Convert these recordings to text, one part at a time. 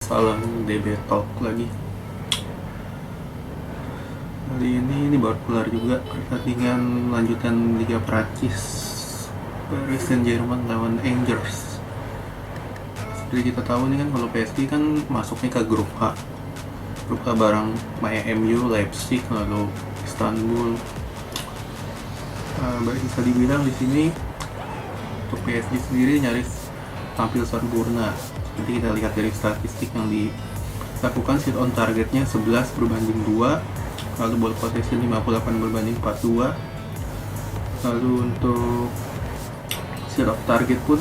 Salam DB Talk lagi. Kali ini baru kelar juga pertandingan lanjutan Liga Prancis, Paris Saint-Germain lawan Angers. Seperti kita tahu nih kan, kalau PSG kan masuknya ke grup H. Grup H bareng MU, Leipzig, lalu Istanbul. Baik bisa dibilang di sini untuk PSG sendiri nyaris tampil sempurna. Nanti kita lihat dari statistik yang dilakukan, shot on targetnya 11/2, lalu ball possession 58/42, lalu untuk shot off target pun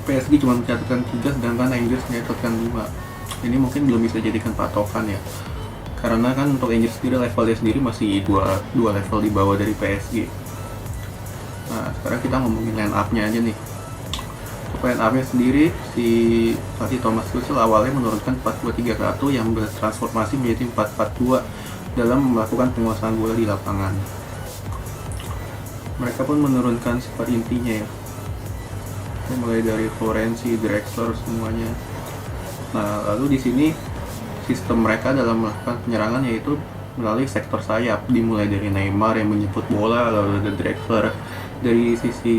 PSG cuma mencatatkan 3, sedangkan Angers mencatatkan 5. Ini mungkin belum bisa jadikan patokan ya, karena kan untuk Angers sendiri levelnya sendiri masih dua level di bawah dari PSG. Nah, sekarang kita ngomongin line up-nya aja nih. Line up-nya sendiri, si pelatih Thomas Tuchel awalnya menurunkan 4-2-3-1 yang bertransformasi menjadi 4-4-2 dalam melakukan penguasaan bola di lapangan. Mereka pun menurunkan sifat intinya ya, mulai dari Florenzi, Drexler, semuanya. Nah, lalu di sini sistem mereka dalam melakukan penyerangan yaitu melalui sektor sayap, dimulai dari Neymar yang menjemput bola, lalu ada Drexler dari sisi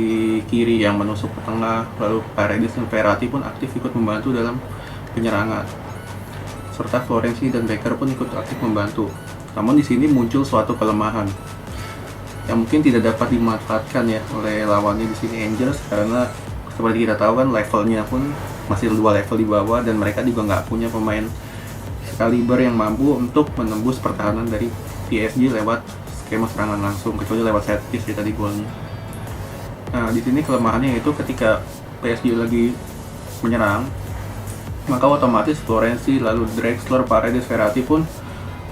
kiri yang menusuk ke tengah, lalu Paredes dan Verratti pun aktif ikut membantu dalam penyerangan, serta Florenzi dan Becker pun ikut aktif membantu. Namun di sini muncul suatu kelemahan yang mungkin tidak dapat dimanfaatkan ya oleh lawannya di sini Angers, karena seperti kita tahu kan levelnya pun masih 2 level di bawah, dan mereka juga nggak punya pemain sekaliber yang mampu untuk menembus pertahanan dari PSG lewat skema serangan langsung, kecuali lewat set piece ya tadi golnya. Nah, di sini kelemahannya yaitu ketika PSG lagi menyerang, maka otomatis Florenzi, lalu Drexler, Paredes, Verratti pun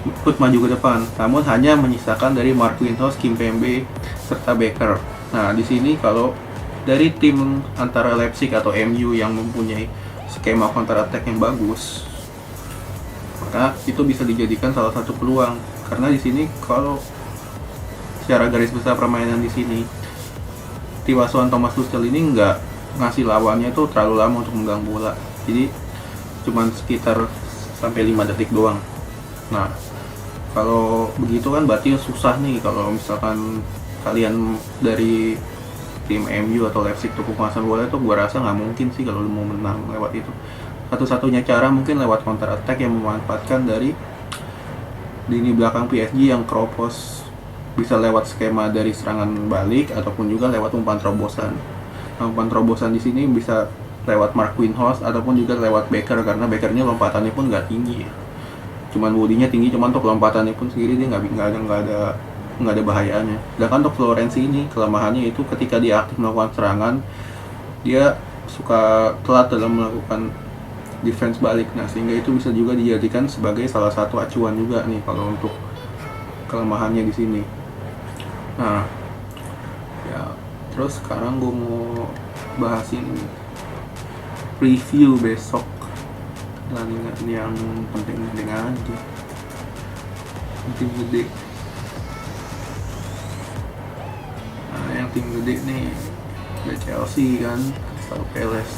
ikut maju ke depan, namun hanya menyisakan dari Marquinhos, Kimpembe, serta Becker. Nah, di sini kalau dari tim antara Leipzig atau MU yang mempunyai skema counter attack yang bagus, maka itu bisa dijadikan salah satu peluang. Karena di sini kalau secara garis besar permainan di sini, Tiwasuan Thomas Tuchel ini nggak ngasih lawannya itu terlalu lama untuk memegang bola, jadi cuman sekitar sampai 5 detik doang. Nah, kalau begitu kan berarti susah nih kalau misalkan kalian dari tim MU atau Leipzig untuk penguasaan bola, itu gua rasa nggak mungkin sih kalau mau menang lewat itu. Satu-satunya cara mungkin lewat counter attack yang memanfaatkan dari lini belakang PSG yang keropos, bisa lewat skema dari serangan balik ataupun juga lewat umpan terobosan. Nah, umpan terobosan di sini bisa lewat Marquinhos ataupun juga lewat Becker, karena Beckernya lompatannya pun nggak tinggi ya. Cuman bodinya tinggi, cuman untuk lompatannya pun sendiri dia nggak ada bahayanya. Sedangkan untuk Florenzi ini kelemahannya itu ketika dia aktif melakukan serangan, dia suka telat dalam melakukan defense balik. Nah, sehingga itu bisa juga dijadikan sebagai salah satu acuan juga nih kalau untuk kelemahannya di sini. Nah, ya terus sekarang gue mau bahasin review besok pertandingan yang penting-penting aja, tim gede. Nah, yang tim gede nih ada Chelsea kan, Crystal Palace.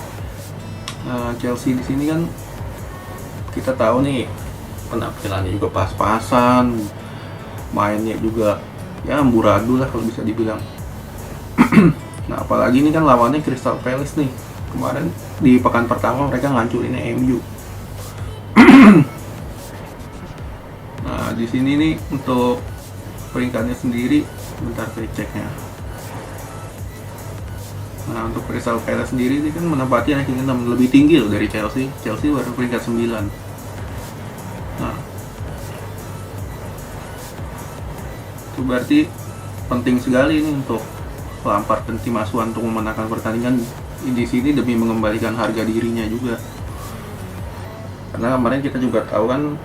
Nah, Chelsea di sini kan kita tahu nih penampilannya juga pas-pasan, mainnya juga ya amburadul lah kalau bisa dibilang. Nah, apalagi ini kan lawannya Crystal Palace nih. Kemarin di pekan pertama mereka ngancurin MU. Nah, di sini nih untuk peringkatnya sendiri, bentar saya ceknya. Nah, untuk Crystal Palace sendiri ini kan menempati ranking 6, lebih tinggi loh dari Chelsea. Chelsea baru peringkat 9. Nah, itu berarti penting sekali ini untuk Lampard dan tim asuhan untuk memenangkan pertandingan di sini demi mengembalikan harga dirinya juga. Karena kemarin kita juga tahu kan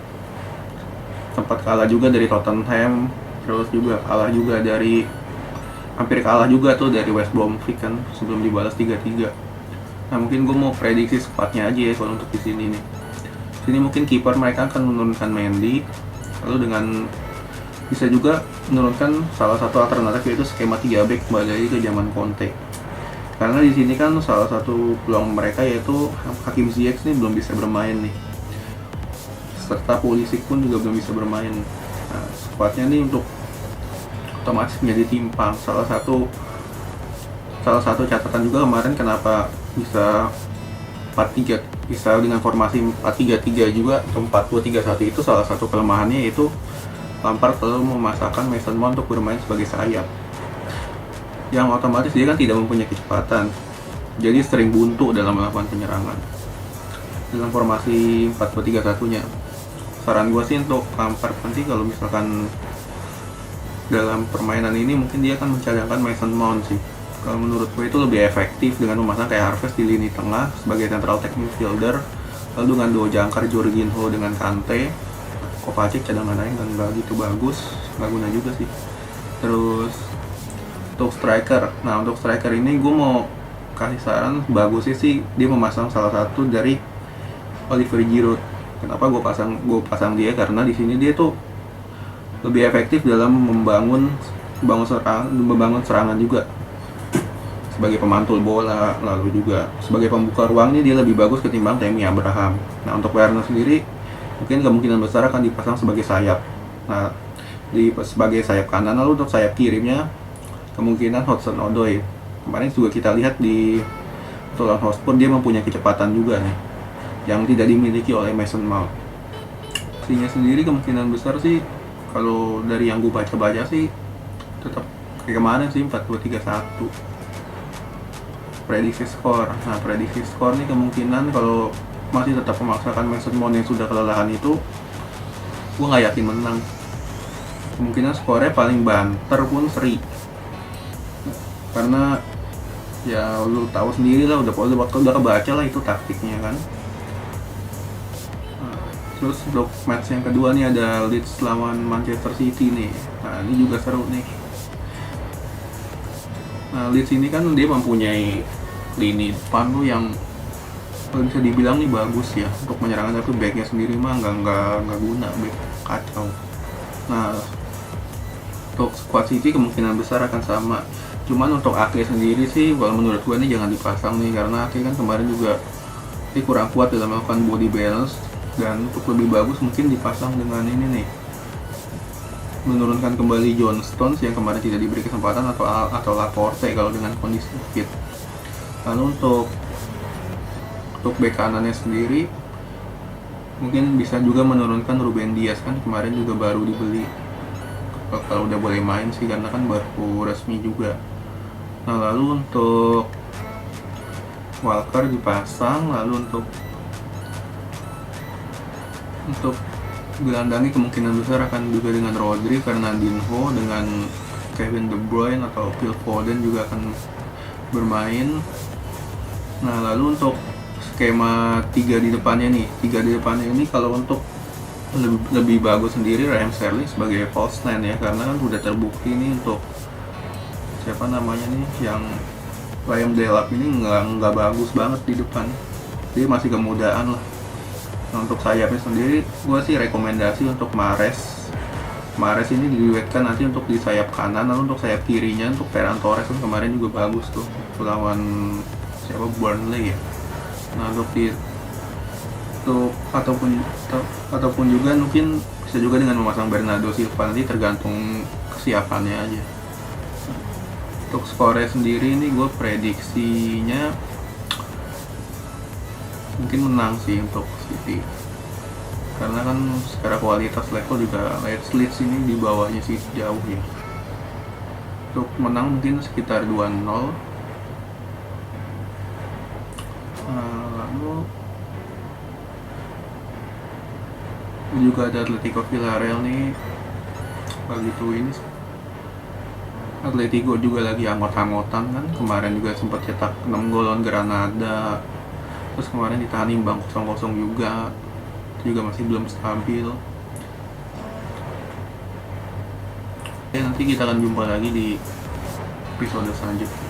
sempat kalah juga dari Tottenham, terus juga hampir kalah juga tuh dari West Bromwich kan sebelum dibalas 3-3. Nah, mungkin gue mau prediksi sepatnya aja ya kalau untuk di sini nih. Sini mungkin kiper mereka akan menurunkan Mendy, lalu dengan bisa juga menurunkan salah satu alternatif yaitu skema 3 back kembali lagi ke zaman Conte. Karena di sini kan salah satu peluang mereka yaitu Hakim Ziyech nih belum bisa bermain nih. serta Pulisic pun juga belum bisa bermain. Nah, squadnya nih untuk otomatis menjadi timpang. Salah satu catatan juga kemarin kenapa bisa 4-3, bisa dengan formasi 4-3-3 juga atau 4-2-3-1, itu salah satu kelemahannya yaitu Lampard selalu memasakkan Mason Mount untuk bermain sebagai sayap, yang otomatis dia kan tidak mempunyai kecepatan, jadi sering buntu dalam melakukan penyerangan dalam formasi 4-2-3-1 nya. Saran gue sih untuk Lampard nanti kalau misalkan dalam permainan ini mungkin dia akan mencadangkan Mason Mount sih. Kalau menurut gue itu lebih efektif dengan memasang kayak Harvest di lini tengah sebagai central attack midfielder, lalu dengan dua jangkar Jorginho dengan Kante. Kovacic cadangan aja nggak gitu bagus, nggak guna juga sih. Terus untuk striker, nah untuk striker ini gue mau kasih saran, bagusnya sih dia memasang salah satu dari Oliver Giroud. Kenapa gue pasang dia, karena di sini dia tuh lebih efektif dalam membangun serangan juga, sebagai pemantul bola, lalu juga sebagai pembuka ruangnya dia lebih bagus ketimbang Tammy Abraham. Nah untuk Werner sendiri mungkin kemungkinan besar akan dipasang sebagai sayap. Nah sebagai sayap kanan, lalu untuk sayap kirinya kemungkinan Hudson-Odoi. Kemarin juga kita lihat di Tottenham Hotspur dia mempunyai kecepatan juga nih, yang tidak dimiliki oleh Mason Mount. Aslinya sendiri kemungkinan besar sih kalau dari yang gue baca-baca sih tetap kayak kemarin sih 4-2-3-1. Prediksi skor. Nah prediksi skor nih kemungkinan kalau masih tetap memaksakan Mason Mount yang sudah kelelahan itu, gue nggak yakin menang. Kemungkinan skornya paling banter pun seri, karena ya lu tahu sendiri lah, udah kebaca lah itu taktiknya kan. Terus untuk match yang kedua nih ada Leeds lawan Manchester City nih. Nah ini juga seru nih. Nah Leeds ini kan dia mempunyai lini depan tuh yang bisa dibilang nih bagus ya untuk penyerangan, tapi backnya sendiri mah nggak guna, back kacau. Nah untuk squad City kemungkinan besar akan sama. Cuman untuk Ake sendiri sih kalau menurut gue nih jangan dipasang nih, karena Ake kan kemarin juga kurang kuat dalam melakukan body balance. Dan untuk lebih bagus mungkin dipasang dengan ini nih, menurunkan kembali John Stones yang kemarin tidak diberi kesempatan, atau Laporte kalau dengan kondisi fit. Lalu untuk bek kanannya sendiri mungkin bisa juga menurunkan Ruben Dias, kan kemarin juga baru dibeli, kalau udah boleh main sih karena kan baru resmi juga. Nah lalu untuk Walker dipasang, lalu untuk gelandangnya kemungkinan besar akan juga dengan Rodri, Fernandinho dengan Kevin De Bruyne atau Phil Foden juga akan bermain. Nah lalu untuk skema 3 di depannya ini kalau untuk lebih bagus sendiri Raheem Sterling sebagai false nine ya, karena kan udah terbukti nih untuk siapa namanya nih yang Raheem Delap ini nggak bagus banget di depan, dia masih kemudahan lah. Nah, untuk sayapnya sendiri gue sih rekomendasi untuk Mahrez ini diduetkan nanti untuk di sayap kanan, lalu untuk sayap kirinya untuk Ferran Torres kan kemarin juga bagus tuh lawan siapa, Burnley ya. Nah ataupun juga mungkin bisa juga dengan memasang Bernardo Silva, nanti tergantung kesiapannya aja. Untuk skornya sendiri ini gue prediksinya mungkin menang sih untuk City, karena kan secara kualitas level juga Leeds ini di bawahnya sih jauh ya. Untuk menang mungkin sekitar 2-0. Lalu juga ada Atletico Villarreal nih, begitu ini Atletico juga lagi anggot-anggotan kan, kemarin juga sempat cetak 6 gol lawan Granada, terus kemarin ditahan imbang 0-0 juga masih belum stabil. Oke, nanti kita akan jumpa lagi di episode selanjutnya.